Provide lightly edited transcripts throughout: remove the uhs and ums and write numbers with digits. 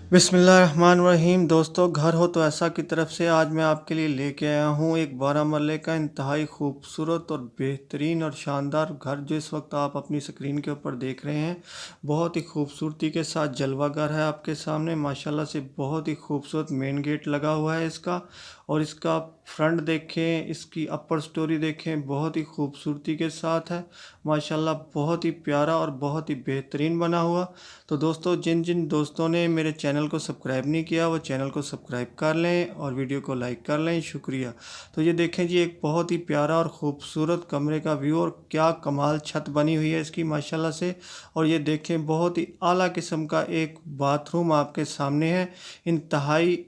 बिस्मिल्लाहिर्रहमानिर्रहीम। दोस्तों, घर हो तो ऐसा की तरफ से आज मैं आपके लिए लेके आया हूँ एक 12 मरले का इंतहाई खूबसूरत और बेहतरीन और शानदार घर, जो इस वक्त आप अपनी स्क्रीन के ऊपर देख रहे हैं। बहुत ही खूबसूरती के साथ जलवा घर है आपके सामने माशाल्लाह से। बहुत ही खूबसूरत मेन गेट लगा हुआ है इसका, और इसका फ्रंट देखें, इसकी अपर स्टोरी देखें, बहुत ही खूबसूरती के साथ है माशाल्लाह। बहुत ही प्यारा और बहुत ही बेहतरीन बना हुआ। तो दोस्तों, जिन जिन दोस्तों ने मेरे चैनल को सब्सक्राइब नहीं किया वो चैनल को सब्सक्राइब कर लें और वीडियो को लाइक कर लें, शुक्रिया। तो ये देखें जी, एक बहुत ही प्यारा और ख़ूबसूरत कमरे का व्यू, और क्या कमाल छत बनी हुई है इसकी माशाल्लाह से। और ये देखें, बहुत ही आला किस्म का एक बाथरूम आपके सामने है, इंतहाई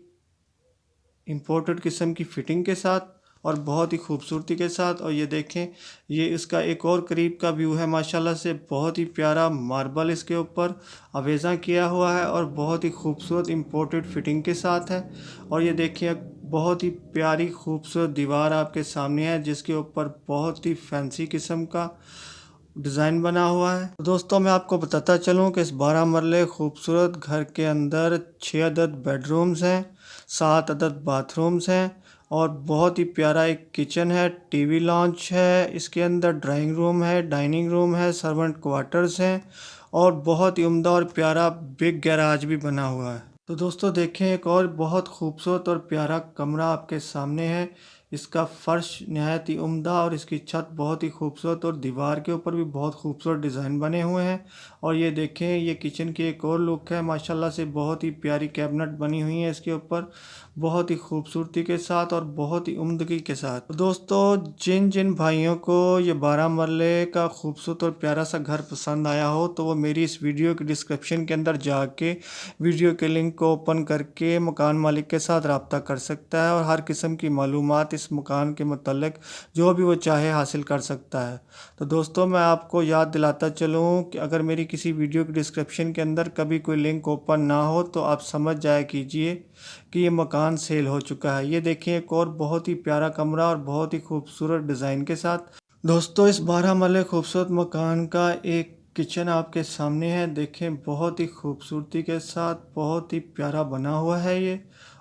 इम्पोर्टेड किस्म की फ़िटिंग के साथ और बहुत ही खूबसूरती के साथ। और ये देखें, ये इसका एक और करीब का व्यू है माशाल्लाह से। बहुत ही प्यारा मार्बल इसके ऊपर अवेज़ा किया हुआ है और बहुत ही खूबसूरत इम्पोर्टेड फ़िटिंग के साथ है। और ये देखिए, बहुत ही प्यारी खूबसूरत दीवार आपके सामने है, जिसके ऊपर बहुत ही फैंसी किस्म का डिज़ाइन बना हुआ है। तो दोस्तों, मैं आपको बताता चलूँ कि इस 12 मरले खूबसूरत घर के अंदर 6 अदद बेडरूम्स हैं, 7 अदद बाथरूम्स हैं, और बहुत ही प्यारा एक किचन है, टीवी लॉन्च है, इसके अंदर ड्राइंग रूम है, डाइनिंग रूम है, सर्वेंट क्वार्टर्स हैं, और बहुत ही उम्दा और प्यारा बिग गैराज भी बना हुआ है। तो दोस्तों देखें, एक और बहुत खूबसूरत और प्यारा कमरा आपके सामने है। इसका फ़र्श नहायत ही उम्दा और इसकी छत बहुत ही खूबसूरत, और दीवार के ऊपर भी बहुत खूबसूरत डिज़ाइन बने हुए हैं। और ये देखें, ये किचन की एक और लुक है माशाल्लाह से। बहुत ही प्यारी कैबिनेट बनी हुई है इसके ऊपर, बहुत ही खूबसूरती के साथ और बहुत ही उम्दगी के साथ। तो दोस्तों, जिन जिन भाइयों को ये 12 मरले का खूबसूरत और प्यारा सा घर पसंद आया हो, तो वो मेरी इस वीडियो के डिस्क्रिप्शन के अंदर जाके वीडियो के लिंक को ओपन करके मकान मालिक के साथ रब्ता कर सकता है, और हर किस्म की मालूमात इस मकान के मतलब जो भी वो चाहे हासिल कर सकता है। तो दोस्तों, मैं आपको याद दिलाता चलूँ कि अगर मेरी किसी वीडियो के डिस्क्रिप्शन के अंदर कभी कोई लिंक ओपन ना हो तो आप समझ जाया कीजिए कि ये मकान सेल हो चुका है। ये देखिए, एक और बहुत ही प्यारा कमरा और बहुत ही खूबसूरत डिज़ाइन के साथ। दोस्तों, इस 12 मरले खूबसूरत मकान का एक किचन आपके सामने है। देखें, बहुत ही खूबसूरती के साथ बहुत ही प्यारा बना हुआ है ये।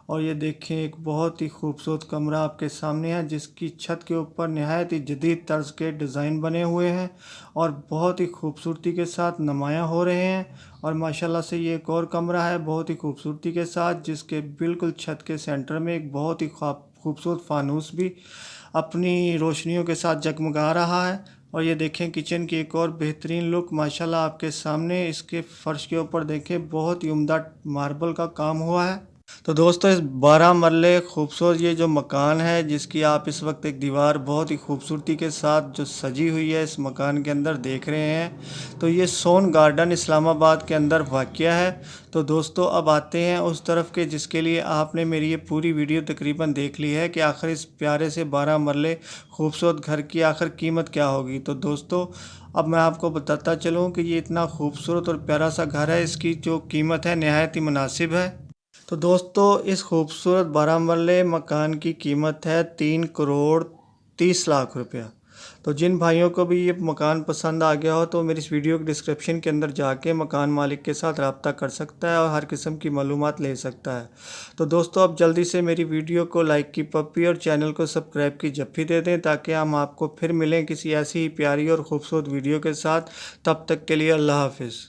और ये देखें, एक बहुत ही खूबसूरत कमरा आपके सामने है, जिसकी छत के ऊपर नहायत ही जदीद तर्ज के डिज़ाइन बने हुए हैं और बहुत ही खूबसूरती के साथ नुमायाँ हो रहे हैं। और माशाल्लाह से ये एक और कमरा है बहुत ही खूबसूरती के साथ, जिसके बिल्कुल छत के सेंटर में एक बहुत ही खूबसूरत फानूस भी अपनी रोशनियों के साथ जगमगा रहा है। और ये देखें, किचन की एक और बेहतरीन लुक माशाल्लाह आपके सामने। इसके फ़र्श के ऊपर देखें, बहुत ही उम्दा मार्बल का काम हुआ है। तो दोस्तों, इस 12 मरले खूबसूरत ये जो मकान है, जिसकी आप इस वक्त एक दीवार बहुत ही खूबसूरती के साथ जो सजी हुई है इस मकान के अंदर देख रहे हैं, तो ये सोन गार्डन इस्लामाबाद के अंदर वाक़या है। तो दोस्तों, अब आते हैं उस तरफ के जिसके लिए आपने मेरी ये पूरी वीडियो तकरीबन देख ली है कि आखिर इस प्यारे से 12 मरले खूबसूरत घर की आखिर कीमत क्या होगी। तो दोस्तों, अब मैं आपको बताता चलूँ कि ये इतना खूबसूरत और प्यारा सा घर है, इसकी जो कीमत है नहायत ही मुनासिब है। तो दोस्तों, इस खूबसूरत 12 मरले मकान की कीमत है 3 करोड़ 30 लाख रुपया। तो जिन भाइयों को भी ये मकान पसंद आ गया हो तो मेरी इस वीडियो के डिस्क्रिप्शन के अंदर जाके मकान मालिक के साथ रब्ता कर सकता है और हर किस्म की मालूमात ले सकता है। तो दोस्तों, अब जल्दी से मेरी वीडियो को लाइक की पप्पी और चैनल को सब्सक्राइब की जप्फी दे दें, ताकि हम आपको फिर मिलें किसी ऐसी ही प्यारी और ख़ूबसूरत वीडियो के साथ। तब तक के लिए अल्लाह हाफिज़।